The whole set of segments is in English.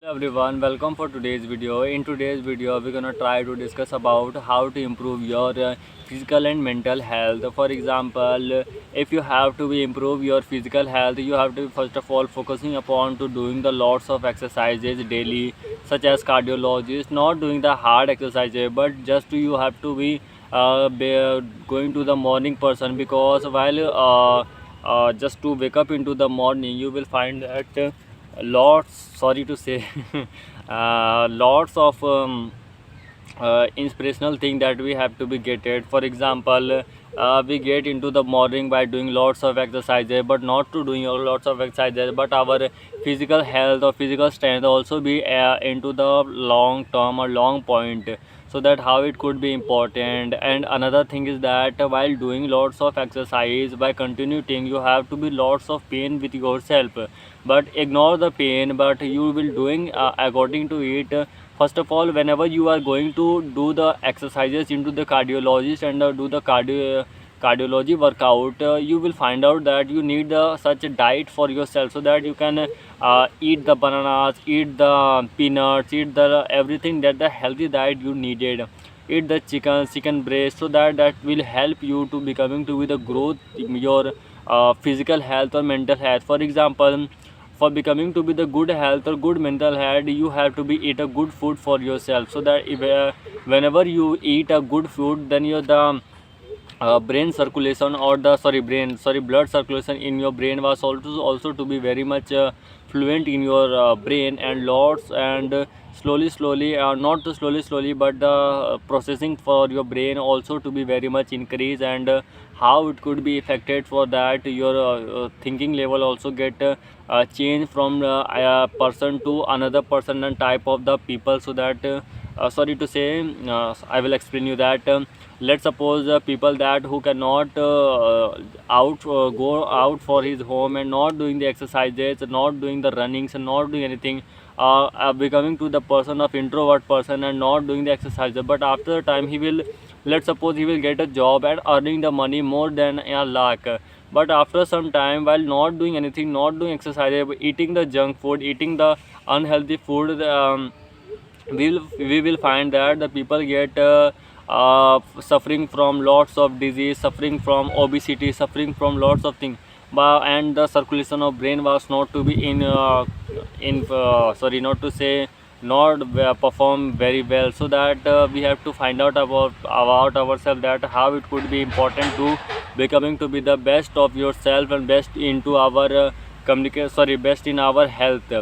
Everyone, welcome for today's video. In today's video we're gonna try to discuss about how to improve your physical and mental health. For example, if you have to be improve your physical health, you have to first of all focusing upon to doing the lots of exercises daily, such as cardiologist, not doing the hard exercises, but just you have to be going to the morning person, because while just to wake up into the morning, you will find that lots, sorry to say, lots of inspirational thing that we have to be get it. For example, we get into the morning by doing lots of exercises, but not to doing lots of exercises, but our physical health or physical strength also be into the long term or long point, so that how it could be important. And another thing is that while doing lots of exercise, by continuing, you have to be lots of pain with yourself, but ignore the pain, but you will doing according to it. First of all, whenever you are going to do the exercises into the cardiologist and do the cardiology workout, you will find out that you need such a diet for yourself, so that you can eat the bananas, eat the peanuts, eat the everything that the healthy diet you needed. Eat the chicken breast, so that that will help you to becoming to be the growth in your physical health or mental health. For example, for becoming to be the good health or good mental health, you have to be eat a good food for yourself, so that if, whenever you eat a good food, then your the brain circulation, or the sorry blood circulation in your brain was also to be very much fluent in your brain, and lots and slowly not to slowly, but the processing for your brain also to be very much increase. And how it could be affected for that, your thinking level also get change from person to another person and type of the people. So that sorry to say, I will explain you that, let's suppose people that who cannot out go out for his home and not doing the exercises, not doing the runnings and not doing anything, becoming to the person of introvert person and not doing the exercises. But after the time he will, let's suppose he will get a job and earning the money more than a lakh, but after some time, while not doing anything, not doing exercises, eating the junk food, eating the unhealthy food, we will find that the people get suffering from lots of disease, suffering from obesity, suffering from lots of things. And the circulation of brain was not to be in sorry, not to say, not perform very well. So that we have to find out about ourselves, that how it could be important to becoming to be the best of yourself and best into our communicate, sorry, best in our health.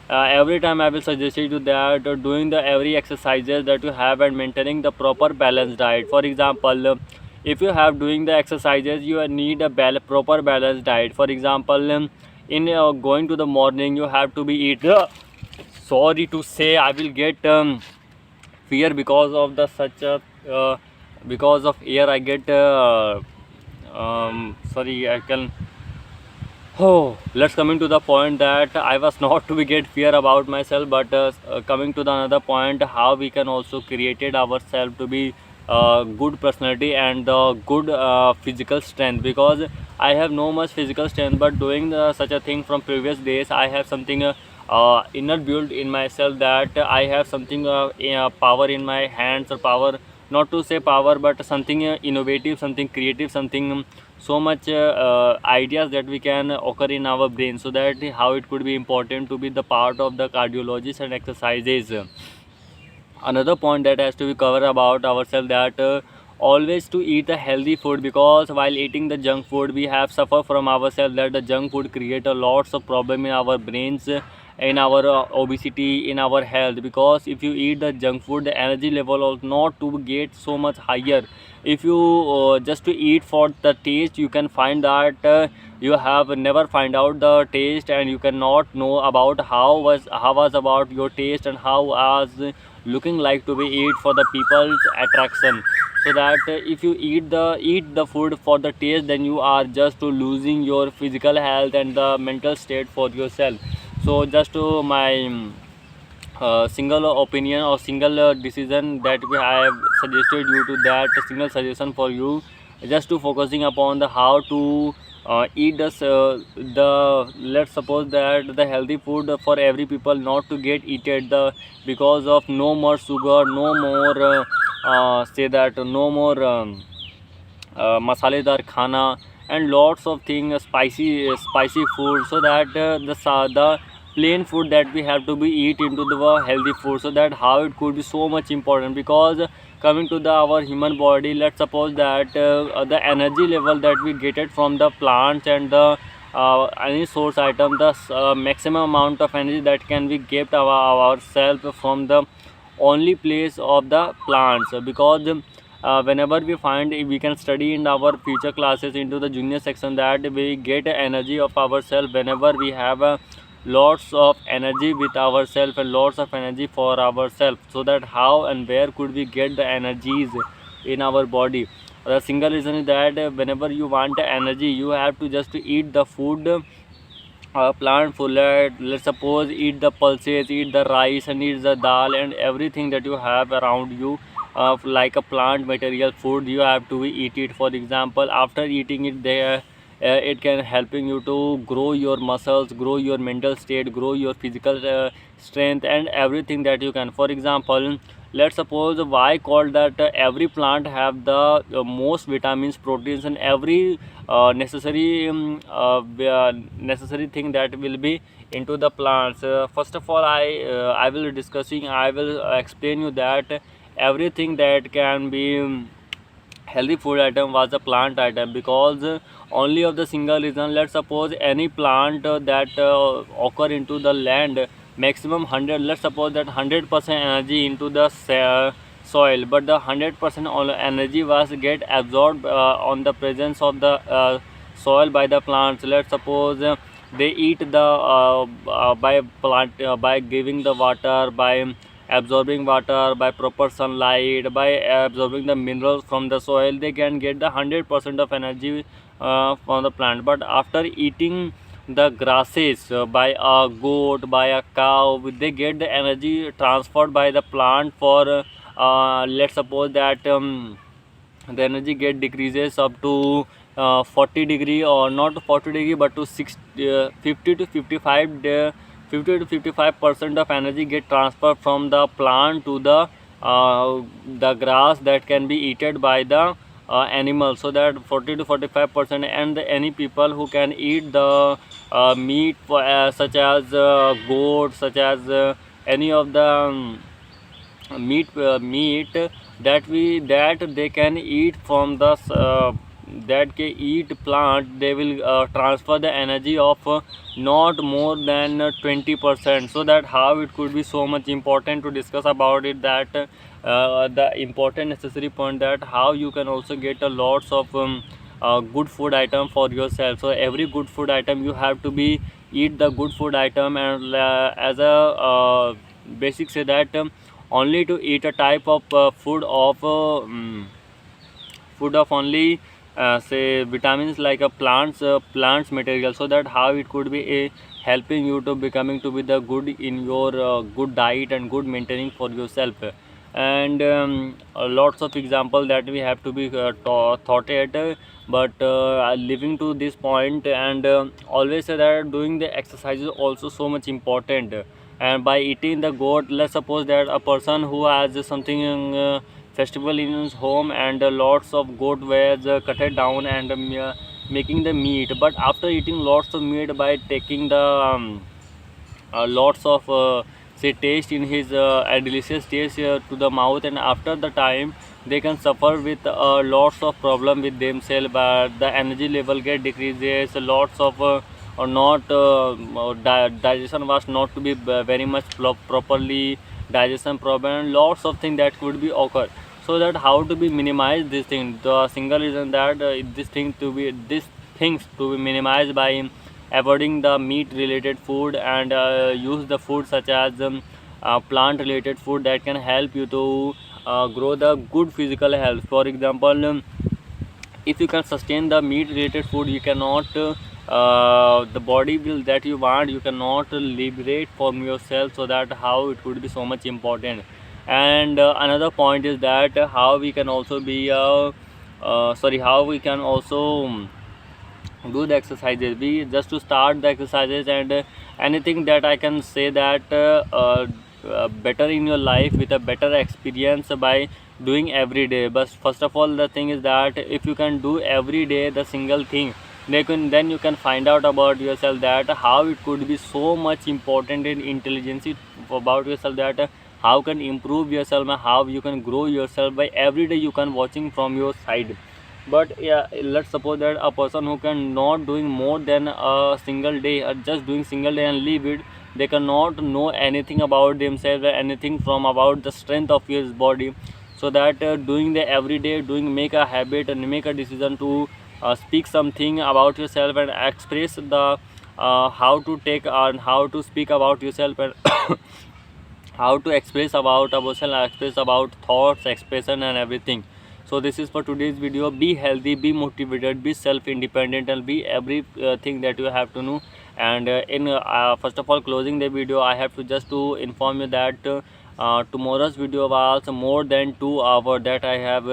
Every time I will suggest you that doing the every exercises that you have and maintaining the proper balanced diet. For example, if you have doing the exercises, you need a proper balanced diet. For example, in going to the morning, you have to be eat, sorry to say, I will get fear because of the such a because of air I get sorry, I can. Oh, let's coming to the point that I was not to be get fear about myself, but coming to the another point, how we can also created ourselves to be good personality and good physical strength. Because I have no much physical strength, but doing such a thing from previous days, I have something inner build in myself, that I have something power in my hands, or power, not to say power, but something innovative, something creative, something so much ideas that we can occur in our brain. So that how it could be important to be the part of the cardiologist and exercises. Another point that has to be covered about ourselves, that always to eat a healthy food, because while eating the junk food, we have suffer from ourselves that the junk food create a lots of problem in our brains, in our obesity, in our health. Because if you eat the junk food, the energy level will not to get so much higher. If you just to eat for the taste, you can find that you have never find out the taste, and you cannot know about how was about your taste, and how was looking like to be eat for the people's attraction. So that if you eat the food for the taste, then you are just to losing your physical health and the mental state for yourself. So just to my single opinion or single decision that we have suggested you to, that single suggestion for you, just to focusing upon the how to eat the let's suppose that the healthy food for every people not to get eaten the because of no more sugar, no more say that no more masaledar khana, and lots of things, spicy food, so that the plain food that we have to be eat into the healthy food, so that how it could be so much important. Because coming to the our human body, let's suppose that the energy level that we get it from the plants and the any source item, the maximum amount of energy that can be get ourselves from the only place of the plants. Because whenever we find, we can study in our future classes into the junior section, that we get energy of ourselves whenever we have lots of energy with ourselves and lots of energy for ourselves. So that how and where could we get the energies in our body? The single reason is that whenever you want energy, you have to just eat the food, plant food. Let's suppose eat the pulses, eat the rice, and eat the dal, and everything that you have around you, like a plant material food, you have to eat it. For example, after eating it, there it can helping you to grow your muscles, grow your mental state, grow your physical strength, and everything that you can. For example, let's suppose why called that every plant have the most vitamins, proteins, and every necessary thing that will be into the plants. First of all, I will discussing, I will explain you that everything that can be healthy food item was a plant item. Because only of the single reason, let's suppose any plant that occur into the land, maximum 100, let's suppose that 100% energy into the soil, but the 100% energy was get absorbed on the presence of the soil by the plants. Let's suppose they eat the by plant by giving the water, by absorbing water, by proper sunlight, by absorbing the minerals from the soil, they can get the 100% of energy from the plant. But after eating the grasses by a goat, by a cow, they get the energy transferred by the plant for let's suppose that the energy get decreases up to 40 degree, or not 40 degree but to 50 to 55 50 to 55% of energy get transferred from the plant to the grass that can be eaten by the animal. So that 40 to 45%, and any people who can eat the meat for, such as goat, such as any of the meat that they can eat from the that can eat plant, they will transfer the energy of not more than 20%. So that how it could be so much important to discuss about it, that the important necessary point, that how you can also get a lots of good food item for yourself. So every good food item you have to be eat the good food item. And as a basic say that only to eat a type of food of only say vitamins, like a plants material, so that how it could be a helping you to becoming to be the good in your good diet and good maintaining for yourself. And lots of example that we have to be thought at, but living to this point, and always say that doing the exercise is also so much important. And by eating the goat, let's suppose that a person who has something festival in his home, and lots of goat was cut it down, and making the meat. But after eating lots of meat, by taking the lots of say taste in his a delicious taste to the mouth, and after the time they can suffer with lots of problem with themselves, but the energy level get decreases, lots of or not digestion was not to be very much properly digestion problem, and lots of things that could be occur. So that how to be minimize this thing, the single reason that this things to be minimized by avoiding the meat related food, and use the food such as plant related food that can help you to grow the good physical health. For example, if you can sustain the meat related food, you cannot the body will that you want, you cannot liberate from yourself. So that how it would be so much important. And another point is that how we can also be sorry how we can also do the exercises. We just to start the exercises, and anything that I can say that better in your life with a better experience by doing every day. But first of all, the thing is that if you can do every day the single thing, then you can find out about yourself that how it could be so much important in intelligence about yourself, that how can improve yourself and how you can grow yourself by every day you can watching from your side. But yeah, let's suppose that a person who can not doing more than a single day, just doing single day and leave it, they cannot know anything about themselves or anything from about the strength of his body. So that doing the every day, doing, make a habit and make a decision to speak something about yourself and express the how to take and how to speak about yourself, and how to express about emotion, express about thoughts, expression and everything. So this is for today's video. Be healthy, be motivated, be self independent, and be every thing that you have to know. And in first of all, closing the video, I have to just to inform you that tomorrow's video was more than 2 hours that I have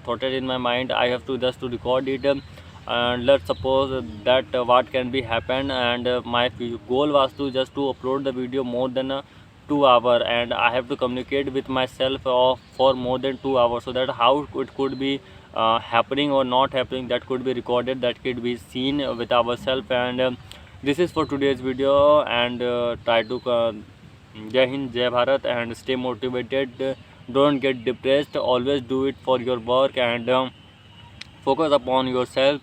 thought in my mind. I have to just to record it, and let's suppose that what can be happen, and my goal was to just to upload the video more than 2 hours, and I have to communicate with myself for more than 2 hours, so that how it could be happening or not happening, that could be recorded, that could be seen with ourselves. And this is for today's video, and try to Jai Hind, Jai Bharat, and stay motivated. Don't get depressed. Always do it for your work, and focus upon yourself.